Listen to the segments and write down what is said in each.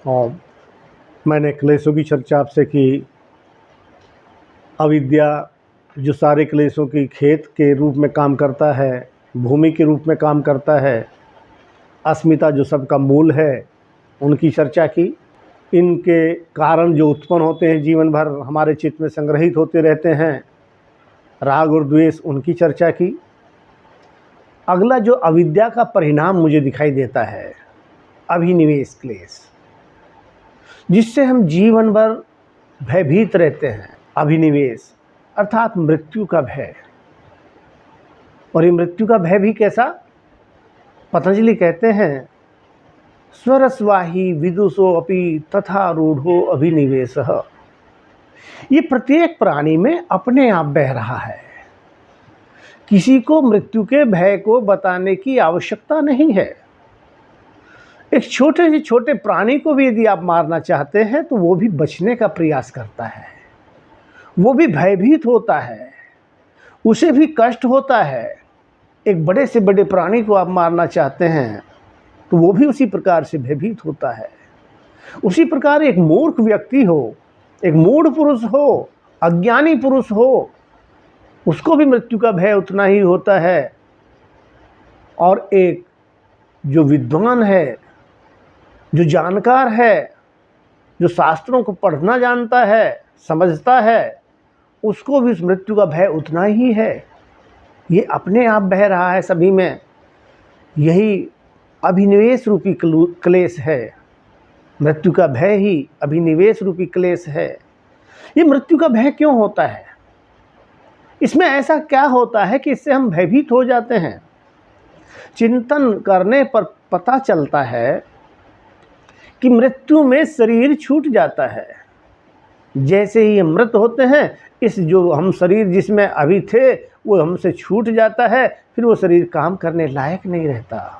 और मैंने क्लेशों की चर्चा आपसे की। अविद्या जो सारे क्लेशों की खेत के रूप में काम करता है, भूमि के रूप में काम करता है। अस्मिता जो सबका मूल है, उनकी चर्चा की। इनके कारण जो उत्पन्न होते हैं जीवन भर हमारे चित्त में संग्रहित होते रहते हैं, राग और द्वेष, उनकी चर्चा की। अगला जो अविद्या का परिणाम मुझे दिखाई देता है, अभिनिवेश क्लेश, जिससे हम जीवन भर भयभीत रहते हैं। अभिनिवेश अर्थात मृत्यु का भय। और ये मृत्यु का भय भी कैसा? पतंजलि कहते हैं, स्वरस्वाही विदुषो अपि तथा रूढ़ो अभिनिवेशः। ये प्रत्येक प्राणी में अपने आप बह रहा है। किसी को मृत्यु के भय को बताने की आवश्यकता नहीं है। एक छोटे से छोटे प्राणी को भी यदि आप मारना चाहते हैं तो वो भी बचने का प्रयास करता है, वो भी भयभीत होता है, उसे भी कष्ट होता है। एक बड़े से बड़े प्राणी को आप मारना चाहते हैं तो वो भी उसी प्रकार से भयभीत होता है। उसी प्रकार एक मूर्ख व्यक्ति हो, एक मूढ़ पुरुष हो, अज्ञानी पुरुष हो, उसको भी मृत्यु का भय उतना ही होता है। और एक जो विद्वान है, जो जानकार है, जो शास्त्रों को पढ़ना जानता है, समझता है, उसको भी उस मृत्यु का भय उतना ही है। ये अपने आप बह रहा है सभी में। यही अभिनिवेश रूपी क्लेश है। मृत्यु का भय ही अभिनिवेश रूपी क्लेश है। ये मृत्यु का भय क्यों होता है? इसमें ऐसा क्या होता है कि इससे हम भयभीत हो जाते हैं? चिंतन करने पर पता चलता है कि मृत्यु में शरीर छूट जाता है। जैसे ही हम मृत होते हैं, इस जो हम शरीर जिसमें अभी थे वो हमसे छूट जाता है, फिर वो शरीर काम करने लायक नहीं रहता,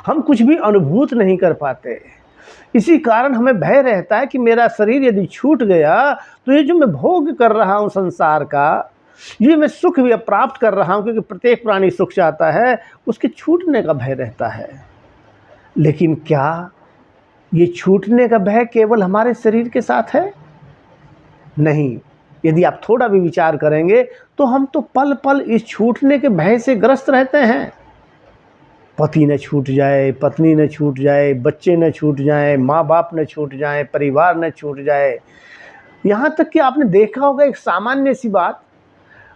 हम कुछ भी अनुभूत नहीं कर पाते। इसी कारण हमें भय रहता है कि मेरा शरीर यदि छूट गया तो ये जो मैं भोग कर रहा हूँ संसार का, ये मैं सुख भी प्राप्त कर रहा हूँ, क्योंकि प्रत्येक प्राणी सुख चाहता है, उसके छूटने का भय रहता है। लेकिन क्या ये छूटने का भय केवल हमारे शरीर के साथ है? नहीं। यदि आप थोड़ा भी विचार करेंगे तो हम तो पल पल इस छूटने के भय से ग्रस्त रहते हैं। पति न छूट जाए, पत्नी न छूट जाए, बच्चे न छूट जाए, माँ बाप न छूट जाए, परिवार न छूट जाए। यहाँ तक कि आपने देखा होगा एक सामान्य सी बात,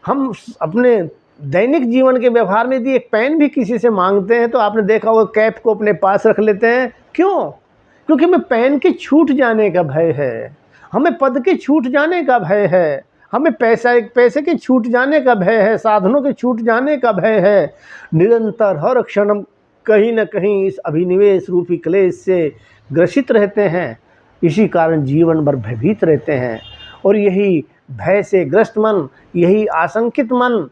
हम अपने दैनिक जीवन के व्यवहार में यदि एक पेन भी किसी से मांगते हैं तो आपने देखा होगा कैप को अपने पास रख लेते हैं। क्यों? क्योंकि हमें पेन के छूट जाने का भय है, हमें पद के छूट जाने का भय है, हमें पैसे के छूट जाने का भय है, साधनों के छूट जाने का भय है। निरंतर हर क्षण कहीं न कहीं इस अभिनिवेश रूपी क्लेश से ग्रसित रहते हैं। इसी कारण जीवन भर भयभीत रहते हैं। और यही भय से ग्रस्त मन, यही आशंकित मन,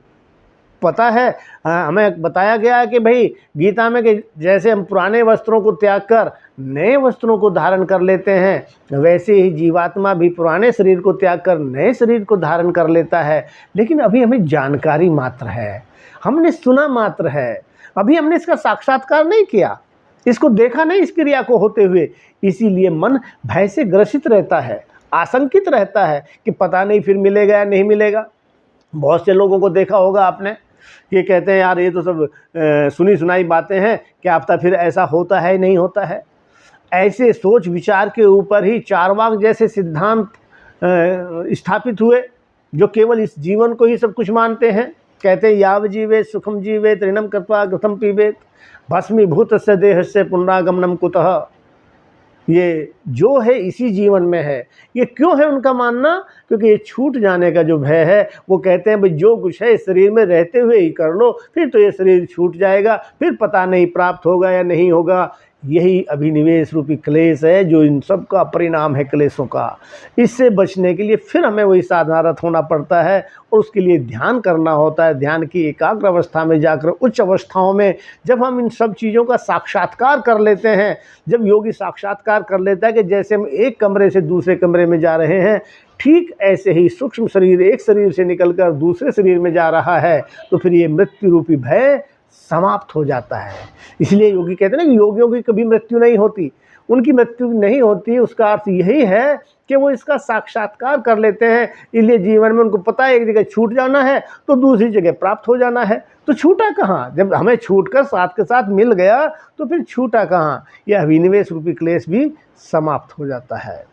पता है हमें बताया गया है कि भाई गीता में कि जैसे हम पुराने वस्त्रों को त्याग कर नए वस्त्रों को धारण कर लेते हैं, वैसे ही जीवात्मा भी पुराने शरीर को त्याग कर नए शरीर को धारण कर लेता है। लेकिन अभी हमें जानकारी मात्र है, हमने सुना मात्र है, अभी हमने इसका साक्षात्कार नहीं किया, इसको देखा नहीं इस क्रिया को होते हुए। इसीलिए मन भय से ग्रसित रहता है, आशंकित रहता है कि पता नहीं फिर मिलेगा या नहीं मिलेगा। बहुत से लोगों को देखा होगा आपने, ये कहते हैं यार ये तो सब सुनी सुनाई बातें हैं, क्या पता फिर ऐसा होता है नहीं होता है। ऐसे सोच विचार के ऊपर ही चार्वाक जैसे सिद्धांत स्थापित हुए, जो केवल इस जीवन को ही सब कुछ मानते हैं। कहते हैं याव जीवे सुखम जीवे ऋणम कृत्वा घृतम पीबेत भस्मीभूत से देह से पुनरागमनम कुतः। ये जो है इसी जीवन में है। ये क्यों है उनका मानना? क्योंकि ये छूट जाने का जो भय है। वो कहते हैं भाई जो कुछ है इस शरीर में रहते हुए ही कर लो, फिर तो ये शरीर छूट जाएगा, फिर पता नहीं प्राप्त होगा या नहीं होगा। यही अभिनिवेश रूपी क्लेश है जो इन सब का परिणाम है, क्लेशों का। इससे बचने के लिए फिर हमें वही साधनारत होना पड़ता है और उसके लिए ध्यान करना होता है। ध्यान की एकाग्र अवस्था में जाकर उच्च अवस्थाओं में जब हम इन सब चीज़ों का साक्षात्कार कर लेते हैं, जब योगी साक्षात्कार कर लेता है कि जैसे हम एक कमरे से दूसरे कमरे में जा रहे हैं, ठीक ऐसे ही सूक्ष्म शरीर एक शरीर से निकलकर दूसरे शरीर में जा रहा है, तो फिर ये मृत्यु रूपी भय समाप्त हो जाता है। इसलिए योगी कहते हैं ना कि योगियों की कभी मृत्यु नहीं होती। उनकी मृत्यु नहीं होती, उसका अर्थ यही है कि वो इसका साक्षात्कार कर लेते हैं। इसलिए जीवन में उनको पता है एक जगह छूट जाना है तो दूसरी जगह प्राप्त हो जाना है। तो छूटा कहाँ? जब हमें छूट कर साथ के साथ मिल गया तो फिर छूटा कहाँ? यह अभिनिवेश रूपी क्लेश भी समाप्त हो जाता है।